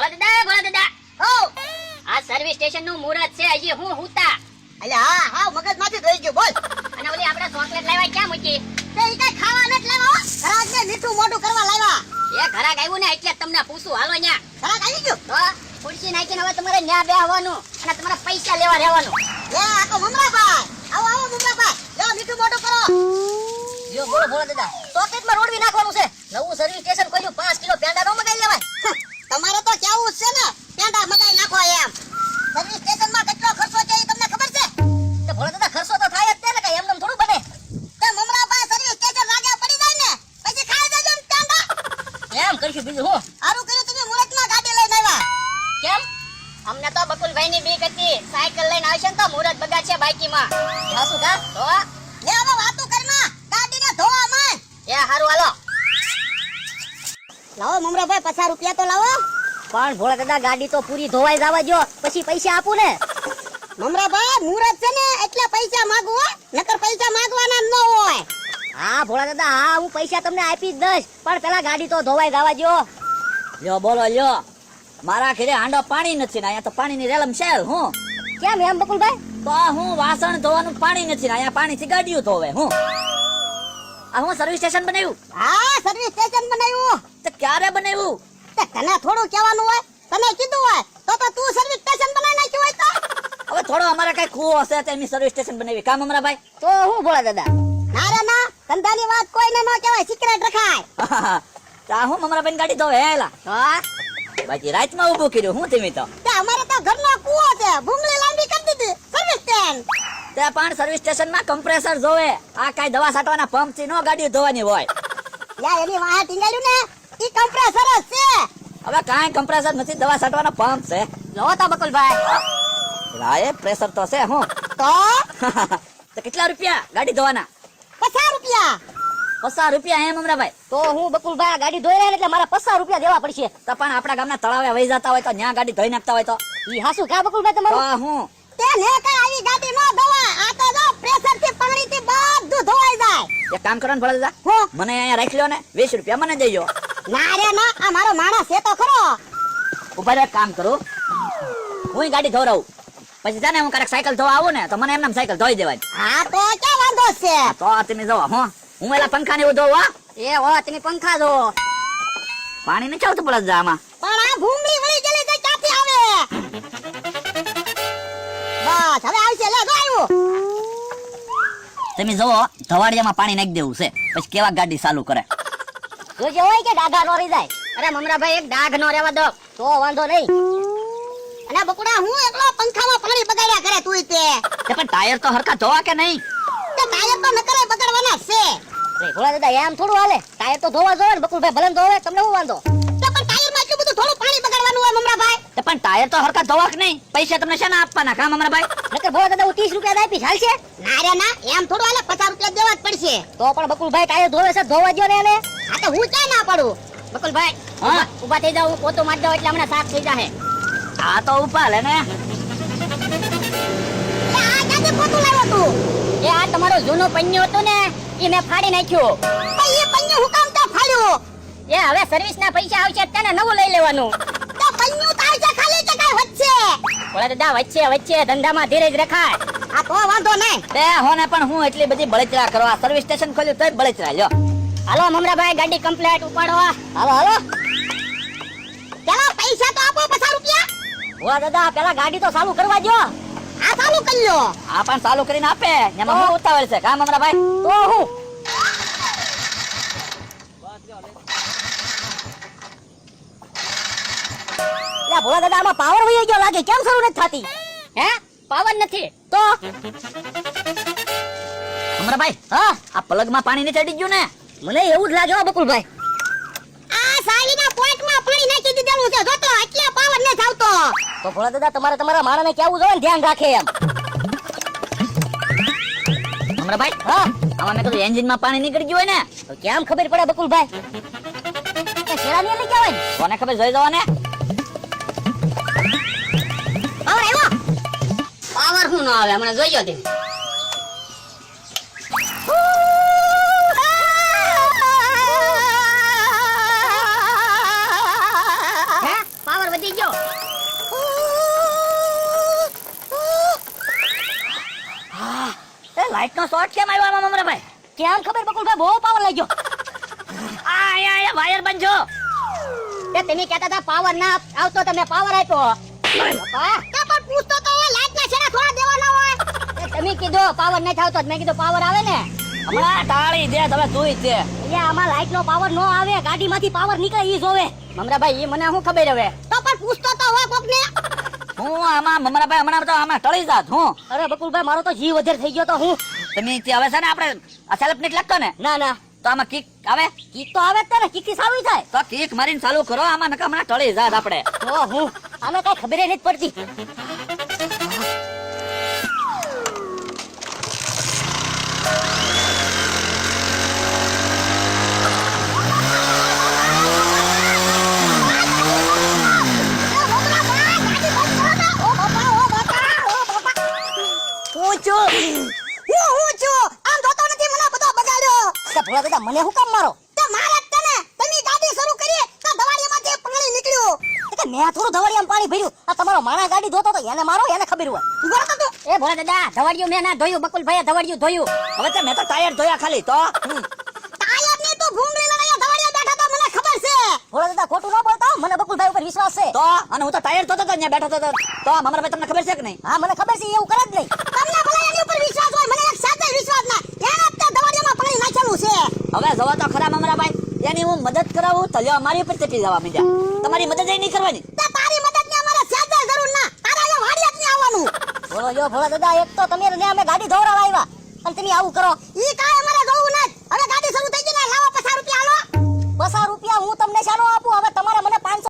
ભોળા દાદા ઓ આ સર્વિસ સ્ટેશન નું મુહૂર્ત છે હજી હું હુતા અલે હા હા મગજ માંથી ધોઈ ગયો બોલ. અને ઓલી આપણે ચોકલેટ લાવ્યા ક્યાં મૂકી તે ઈ કઈ ખાવા નથી લાવ્યા ઘરાક ને મીઠું મોઢું કરવા લાવ્યા. એ ઘરાક આવ્યું ને એટલે તમને પૂછું હાલો ન્યા ઘરાક આવી ગયો તો ખુરશી નાખીને હવે તમારે ન્યા બેહવાનું અને તમારા પૈસા લેવા રહેવાનું. એ આ તો મમરાભાઈ આવો આવો મમરાભાઈ લો મીઠું મોઢું કરો. જો બોલો ભોળા દાદા ચોકલેટ માં રોડવી નાખવાનું છે. નવું સર્વિસ સ્ટેશન ખોલ્યું 5 કિલો પેંડા નો મગાઈ લેવાય. તમારે તો કેવું છે ને પેંડા મગાઈ નાખો એમ. સર્વિસ સ્ટેશન માં કેટલો ખર્ચો છે એ તમને ખબર છે? તો ભોળા દાદા ખર્ચો તો થાય જ તે ને કઈ એમને થોડું બને. તે મમરાભાઈ સર્વિસ સ્ટેશન લાગ્યા પડી જાય ને પછી ખાઈ જજો ને પેંડા. એમ કરશું બીજું હું સારું કર્યું તમે મુહૂર્તમાં ગાડી લઈને આવ્યા. કેમ અમને તો બકુલભાઈ ની બીક હતી સાયકલ લઈને આવશે ને તો મુહૂર્ત બગાડશે બાઈકીમાં. હાસુ કા તો લે હવે વાતો કરમાં ગાડીને ધોવા માંડ. એ હારું હાલો. લાવો મમરાભાઈ 50 રૂપિયા તો લાવો. પણ ભોળા દાદા ગાડી તો પૂરી ધોવાઈ જવા જો પછી પૈસા આપું ને. મમરાભાઈ મુહૂર્ત છે ને એટલે પૈસા માંગો હો નકર પૈસા માંગવાના ન હોય. હા ભોળા દાદા હા હું પૈસા તમને આપી જ દઈશ પણ પેલા ગાડી તો ધોવાઈ જવા જો. લ્યો બોલો લ્યો મારા ઘરે હાંડો પાણી નથી ને અહીંયા તો પાણીની રેલમ શેલ હું કેમ એમ બકુલભાઈ તો હું વાસણ ધોવાનું પાણી નથી ને અહીંયા પાણીથી ગાડીઓ ધોવે હું આ હું સર્વિસ સ્ટેશન બનાવ્યું હા સર્વિસ સ્ટેશન બનાવ્યું. તો ક્યારે બનાવ્યું તે તને થોડું કહેવાનું હોય તને કીધું હોય તો તું સર્વિસ સ્ટેશન બનાવી નાખ્યું હોય તો. હવે થોડો અમારે કઈ ખૂવો હશે તો એની સર્વિસ સ્ટેશન બનાવી કામ અમારા ભાઈ તો હું ભોળા દાદા ના રે ના ધંધાની વાત કોઈને ન કહેવાય સિક્રેટ રખાય. તો આ હું અમારા ભાઈ ગાડી ધોવે હેલા હા બાકી રાતમાં ઊભું કર્યું હું તેમી તો તે અમારે તો ઘરનો કૂવો છે ભૂંગળી લાંબી કરી દીધી સર્વિસ સ્ટેશન. તે પણ સર્વિસ સ્ટેશનમાં કમ્પ્રેસર જોવે આ કઈ દવા છાંટવાના પંપ થી નો ગાડીઓ ધોવાની હોય યા એની વાહ ટીંગાડ્યું ને ઈ કમ્પ્રેસર જ છે. હવે કાંઈ કમ્પ્રેસર નથી દવા છાંટવાનો પંપ છે લો તો બકુલભાઈ લાય પ્રેશર તો છે હું તો તો કેટલા રૂપિયા ગાડી ધોવાના 50 રૂપિયા. 50 રૂપિયા એમ અમરાભાઈ તો હું બકુલભાઈ ગાડી ધોઈ રહ્યા એટલે મારા 50 રૂપિયા દેવા પડશે. તો પણ આપણા ગામના તળાવે વહી જતા હોય તો ન્યા ગાડી ધોઈ નાખતા હોય તો ઈ હાસુ કા બકુલભાઈ તમારું તો હું તે ને કઈ આવી ગાડી નો ધોવા આ તો જો પ્રેશર થી પાણી થી બધું ધોવાઈ જાય. એક કામ કરો ને ભલે દાદા હું મને અહીંયા રાખી લ્યો ને 20 રૂપિયા મને દેજો ના રે ના આ મારો માણસ છે તો ખરો. ઉભા રહો એક કામ કરું હું ગાડી ધોરાવું પછી જાને હું ક્યારેક સાયકલ ધોવા આવું ને તો મને એમને સાયકલ ધોઈ દેવાની હા તો ક્યાં વાંધો છે. તો તમે જોવો હું એલા પંખા ને એવું ધોવા એ હો તમે પંખા જો પાણી નથી આવતું પડે જા આમાં પણ આ ભૂંગળી વળી ગયેલી તો ક્યાંથી આવે. બસ હવે આવશે લે જો આવ્યું. તમે જોવો ધવાડિયામાં પાણી નાખી દેવું છે પછી કેવા ગાડી ચાલુ કરે જોજો હોય કે ડાઘા નો રહી જાય. અરે મમરાભાઈ એક ડાઘ નો રહેવા દો તો વાંધો નહીં. અને બકુડા હું એકલો પંખામાં પાણી બગાડ્યા કરે તું તે. તે પણ ટાયર તો હરખા ધોવા કે નહીં તે ટાયર તો નકરે બગાડવાના જ છે. અરે ભોળા દાદા એમ થોડું હાલે ટાયર તો ધોવા જોવે ને બકુલભાઈ ભલે ને ધોવે તમને શું વાંધો. તે પણ ટાયરમાં એટલું બધું થોડું પાણી બગાડવાનું હોય મમરાભાઈ. તે પણ ટાયર તો હરખા ધોવા કે નહીં પૈસા તમને શેના આપવાના કામ અમારા ભાઈ નકર ભોળા દાદા હું 30 રૂપિયા આપીશ હાલશે. ના રે ના એમ થોડું હાલે 50 રૂપિયા દેવા જ પડશે. તો પણ બકુલભાઈ ટાયર ધોવે છે ધોવા દ્યો ને એને. આ તો હું ક્યાં ના પડું. બકુલભાઈ હા? ઊભા થઈ જાવ હું પોતું મારી દઉં એટલે હમણાં સાફ થઈ જાહે. આ તો ઉપા લે ને એ આ ક્યાંથી પોતું લાવ્યો તું. એ આ તમારો જૂનો પન્યો હતો ને એ મેં ફાડી નાખ્યો. તો એ પન્યું હું કામ તો ફાડ્યું. એ હવે સર્વિસ ના પૈસા આવશે તેને નવું લઈ લેવાનું. તો પન્યું તો આવશે ખાલી કે કાંઈ વચ્ચે. ભોળા દાદા વચ્ચે વચ્ચે ધંધામાં ધીરજ રખાય. આ તો વાંધો નહીં. તે હોને પણ હું એટલી બધી બળતરા કરવા સર્વિસ સ્ટેશન ખોલ્યું તોય બળતરા લ્યો હાલો મમરાભાઈ ગાડી કમ્પ્લીટ ઉપાડો. હાલો હાલો પેલા પૈસા તો આપો 50 રૂપિયા. વાહ દાદા પેલા ગાડી તો ચાલુ કરવા દો આ ચાલુ કરી લો. આ પણ ચાલુ કરીને આપે એમાં હું ઉતાવળ છે કામ અમારા ભાઈ તો હું લા ભોળા દાદા આમાં પાવર વહી ગયો લાગે કેમ શરૂ નથી થતી. હે પાવર નથી તો અમારા ભાઈ હા આ પ્લગમાં પાણી નહીં ચડી ગયું ને મને એવું જ લાગે હો બકુલભાઈ. આ સાલીના પોઈન્ટમાં પાણી નાખી દીધેલું છે જોતો એટલે પાવર ન આવતો. તો ભોળા દાદા તમારે તમારા માણસને કેવું જોઈએ ને ધ્યાન રાખે એમ. અમારા ભાઈ હા આમાં મેં કીધું એન્જિનમાં પાણી નીકળી ગયું હોય ને તો કેમ ખબર પડે બકુલભાઈ. શેરાની લઈ જવાય ને કોને ખબર જોઈ જવા ને પાવર આવ્યો. પાવર શું ના આવે હમણાં જોઈજો તમે. હે પાવર વધી ગયો. એ લાઈટ નો શોર્ટ કેમ આવ્યો આમાં મમરાભાઈ? કેમ ખબર બકુલભાઈ બહુ પાવર લાગ્યો. અહીંયા વાયર બંધો. તે તમે કહેતા હતા પાવર ના આવતો, તમે પાવર આપ્યો. બાપા, તો પણ પૂછતો તો હોય લાઈટ ના છેડા થોડા દેવાના હોય. તે તમે કીધું પાવર નહીં આવતો, મેં કીધું પાવર આવે ને. હમણાં ટાળી દે તમે તુંય તે. અહીંયા આમાં લાઈટ નો પાવર નો આવે, ગાડીમાંથી પાવર નીકળે ઈ જોવે. મમરાભાઈ ઈ મને શું ખબર હવે? તો પણ પૂછતો તો હોય કોકને. હું આમાં મમરાભાઈ હમણાં તો આમાં ટળી જાત હું. અરે બકુલભાઈ મારો તો જીવ વધેર થઈ ગયો તો હું. તમે તે હવે છે ને આપણે આ સેલ્ફ નીટ લાગતો ને ના ના, તો આમાં કિક આવે. કિક તો આવે જ તે ને, કિક થી સારું થાય. તો કિક મારીને ચાલુ કરો, આમાં નકા હમણાં ટળી જાત આપણે. ઓ હું આને કઈ ખબર નથી પડતી. હું છું આમ જોતો નથી મને બધો બગાડ્યો. તે ભોળા દાદા મને હું કામ મારો? તે મારે જ તને તમે ગાડી શરૂ કરી તો દવાડીમાંથી પાણી નીકળ્યું. કે મેં થોડું ધવાડિયામાં પાણી ભર્યું. આ તમારો માણસ ગાડી ધોતો તો એને મારો, એને ખબર હોય. બોલતો તું એ ભોળા દાદા ધવાડિયું મેં ના ધોયું, બકુલભાઈએ ધવાડિયું ધોયું. હવે તો મેં તો ટાયર ધોયા ખાલી તો. ટાયર ની તું ભૂંગળી લઈને દવાડીયા બેઠા તો મને ખબર છે. ભોળા દાદા ખોટું ન બોલતો, મને બકુલભાઈ ઉપર વિશ્વાસ છે. તો અને હું તો ટાયર ધોતો તો ત્યાં બેઠો તો મમરાભાઈ તમને ખબર છે કે નહીં? હા મને ખબર છે, એવું કરે જ નહીં. તમને ભલા એની ઉપર વિશ્વાસ હોય, મને એક સાથે વિશ્વાસ ના. એને જ તે દવાડીયામાં પાણી નાખેલું છે. હવે જવા તો ખરા મમરાભાઈ, એની હું મદદ કરાવું તો લ્યો મારી ઉપર ચપી જવા માંડ્યા. તમારી મદદ એ નહીં કરવાની. તે તારી મદદની અમારે સહેજે જરૂર ના. તારે અહીંયા વાડિયા જ નહીં આવવાનું. બોલો જો ભોળા દાદા, એક તો તમે ને અમે ગાડી ધોરાવા આવ્યા અને તમે આવું કરો. ઈ કાંઈ અમારે જોવું નથી. હવે ગાડી શરૂ થઈ ગઈ ને લાવો 50 રૂપિયા હાલો. 50 રૂપિયા હું તમને શાનો આપું?